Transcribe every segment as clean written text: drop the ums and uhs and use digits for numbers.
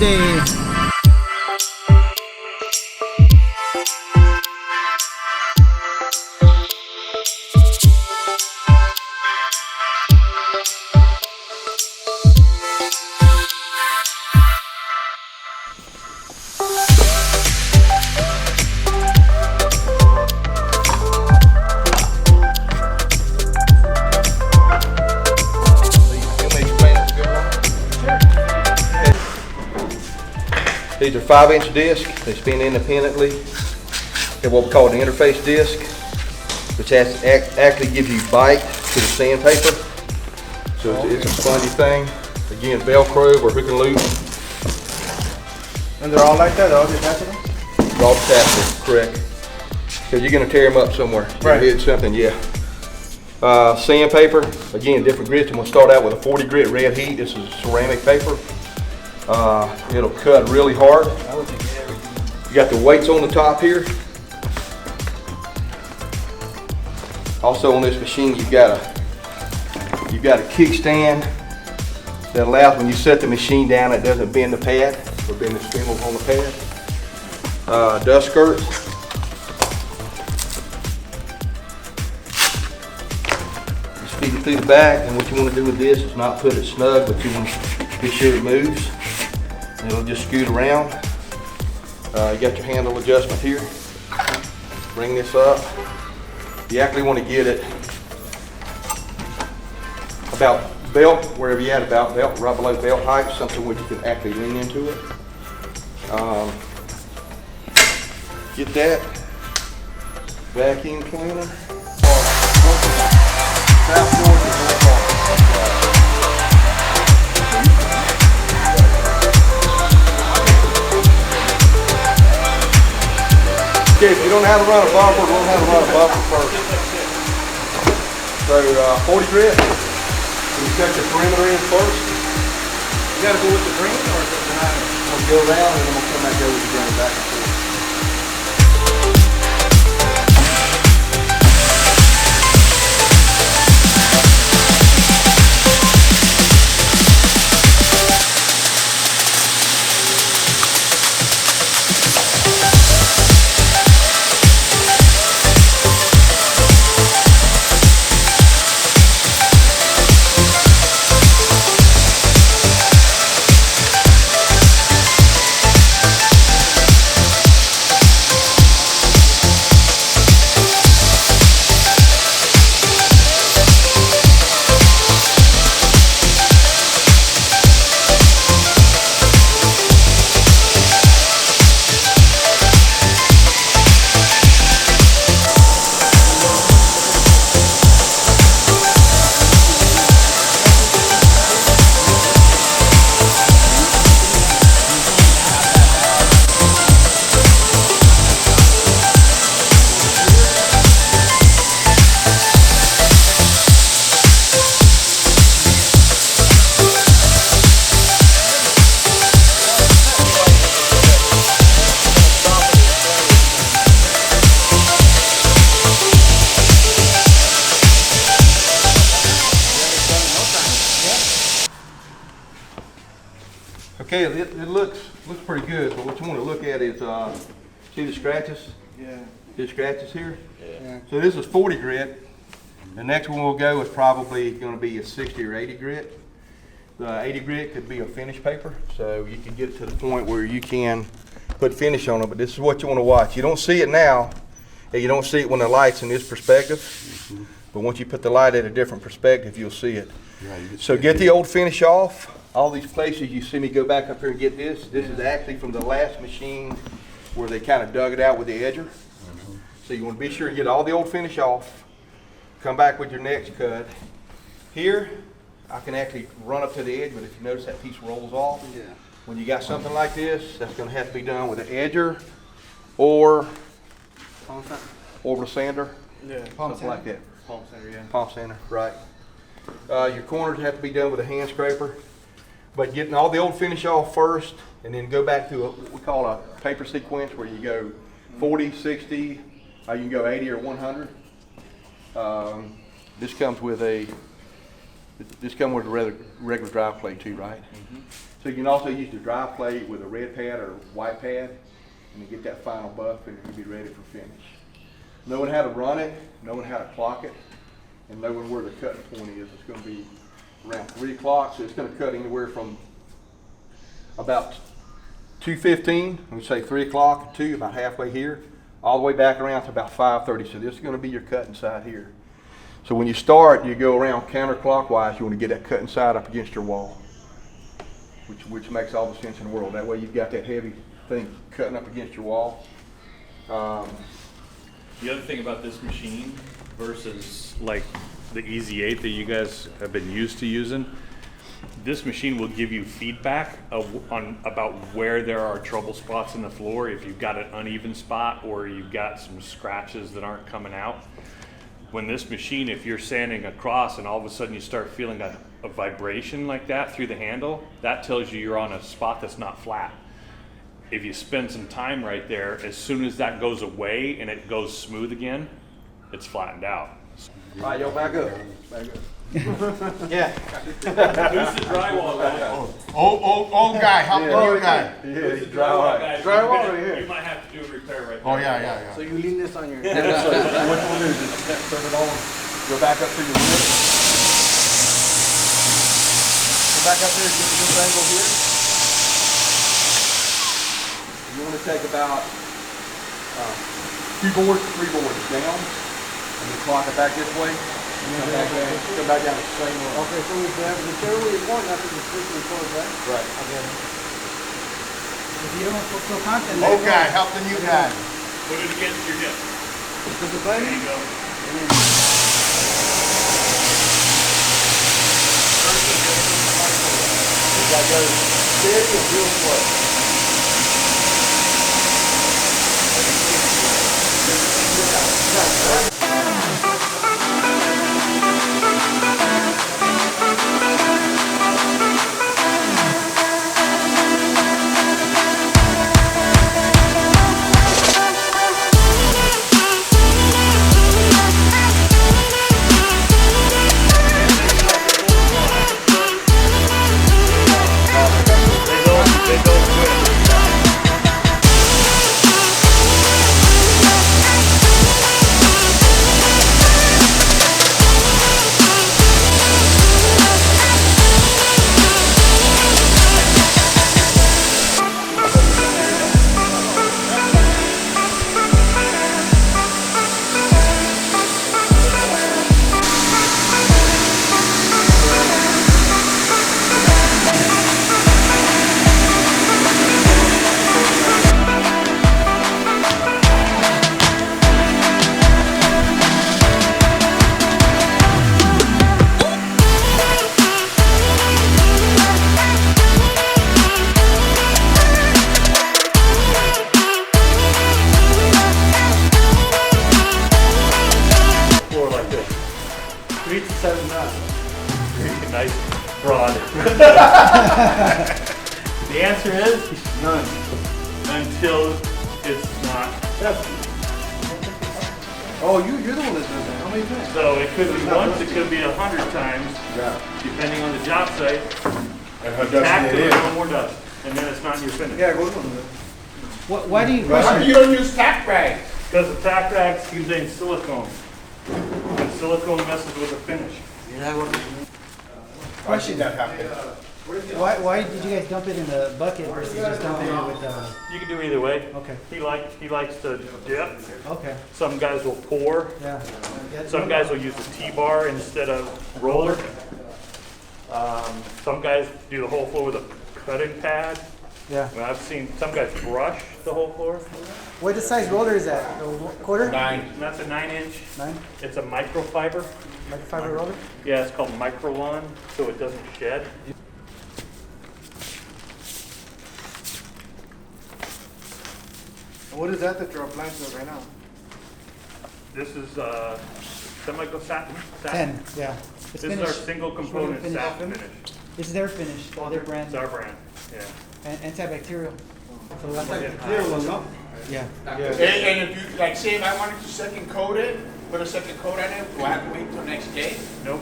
day. These are 5-inch discs. They spin independently. They're what we call an interface disc, which actually gives you bite to the sandpaper. So it's a spongy thing. Again, Velcro or hook and loop. And they're all like that, all detachable? They're all detachable, correct. Because you're going to tear them up somewhere. Right. Hit something, yeah. Sandpaper, again, different grits. I'm going to start out with a 40 grit red heat. This is ceramic paper. It'll cut really hard. You got the weights on the top here. Also on this machine, you've got a kickstand that allows when you set the machine down, it doesn't bend the pad or bend the spindles on the pad. Dust skirt. Just feed it through the back, and what you want to do with this is not put it snug, but you want to be sure it moves. It'll just scoot around. You got your handle adjustment here. Bring this up. You actually want to get it about belt, wherever you at, about belt, right below belt height, something where you can actually lean into it. Get that vacuum cleaner. Okay, if you don't know how to run a bumper, learn how to run a bumper first. So 40 grit, you cut your perimeter in first. You gotta go with the green or is it behind it? I'm gonna go around and I'm gonna come back over with the grain back and forth. Okay, it looks pretty good, but what you want to look at is, see the scratches? Yeah. The scratches here? Yeah. So this is 40 grit. The next one we'll go is probably going to be a 60 or 80 grit. The 80 grit could be a finish paper, so you can get it to the point where you can put finish on it, but this is what you want to watch. You don't see it now, and you don't see it when the light's in this perspective, but once you put the light at a different perspective, you'll see it. So get the old finish off. All these places you see me go back up here and get this is actually from the last machine where they kind of dug it out with the edger. So you want to be sure to get all the old finish off, come back with your next cut. Here, I can actually run up to the edge, but if you notice that piece rolls off. Yeah. When you got something like this, that's going to have to be done with an edger or orbital sander. Yeah. Something like that. Palm center, yeah. Palm sander, right. Your corners have to be done with a hand scraper. But getting all the old finish off first, and then go back to what we call a paper sequence where you go 40, 60, you can go 80 or 100. This comes with a regular drive plate too, right? So you can also use the dry plate with a red pad or white pad, and then get that final buff, and you'll be ready for finish. Knowing how to run it, knowing how to clock it, and knowing where the cutting point is. It's going to be around 3 o'clock, so it's going to cut anywhere from about 2:15, we say 3 o'clock to about halfway here, all the way back around to about 5:30. So this is going to be your cutting side here. So when you start, you go around counterclockwise. You want to get that cutting side up against your wall, which makes all the sense in the world. That way you've got that heavy thing cutting up against your wall. The other thing about this machine versus like the Easy 8 that you guys have been used to using, this machine will give you feedback about where there are trouble spots in the floor, if you've got an uneven spot or you've got some scratches that aren't coming out. When this machine, if you're sanding across and all of a sudden you start feeling a vibration like that through the handle, that tells you you're on a spot that's not flat. If you spend some time right there, as soon as that goes away and it goes smooth again, it's flattened out. All right, y'all back up. Back up. Yeah. Who's the drywall guy? Old guy, help the new guy. Yeah, Who's the drywall guy? Drywall right here. You might have to do a repair right there. Oh, yeah. So you lean this on your. So what you want to do is just turn it on, go back up to your lip. Go back up there, get to this angle here. You want to take about 2 boards to 3 boards down, and then clock it back this way. Come back down the same way. Okay, so whichever way you're going, that's what you're switching towards, right? Right. Okay. If you don't feel confident, Old guy, help the new guy. Put it against your hip. Push the There button. you go. You got to go steady and real slow. Nice, broad. The answer is None. until it's not. Oh, you're the one that does that. How many times? So it could be once, it could be 100 times, Yeah. depending on the job site. And how Tack dusty till it there's is. no more dust, and then it's not in your finish. Yeah, go on. Why do you? How do you don't use tack rags? Because the tack rags contain silicone, and silicone messes with the finish. I see that happen. Why did you guys dump it in the bucket versus just dumping it with the? You can do either way. Okay. He likes to dip. Okay. Some guys will pour. Yeah. Some guys will use a T-bar instead of roller. Some guys do the whole floor with a cutting pad. Yeah. And I've seen some guys brush the whole floor. What size roller is that? A quarter? 9. And that's a 9-inch. 9? It's a microfiber. Microfiber roller? Yeah, it's called Microlon, so it doesn't shed. What is that you're applying to right now? This is semi-go satin. 10. Yeah. It's This is our finished. single component Finished. satin finish. This is their finish. Their It's brand. our brand. Yeah. And antibacterial. So that's Clear one, no? yeah. And if you, like, say if I wanted to second coat it, put a second coat on it, do I have to wait till next day? Nope.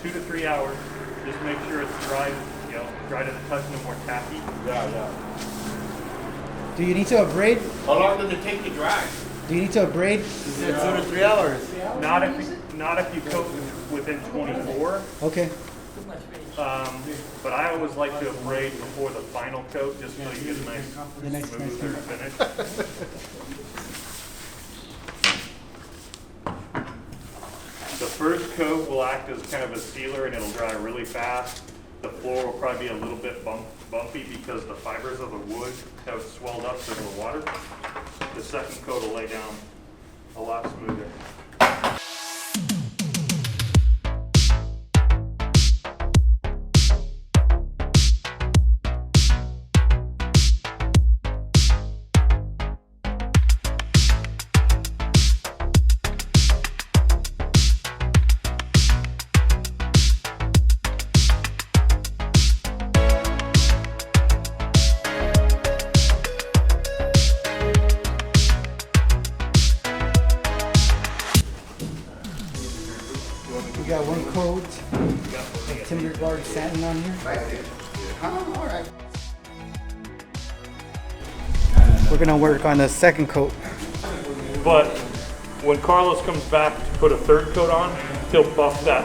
2 to 3 hours. Just make sure it's dry you know, dry to the touch, no more tacky. Yeah. Do you need to upgrade? How long does it take to dry? Do you need to upgrade? It's 2 to 3 hours. Not if you coat within 24. Okay. But I always like to abrade before the final coat, just so you get a nice, The next smoother finish. The first coat will act as kind of a sealer, and it'll dry really fast. The floor will probably be a little bit bumpy because the fibers of the wood have swelled up because of the water. The second coat will lay down a lot smoother. We got one coat of timber guard satin on here. We're gonna work on the second coat. But when Carlos comes back to put a third coat on, he'll buff the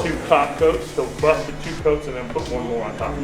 two top coats. He'll buff the two coats and then put one more on top.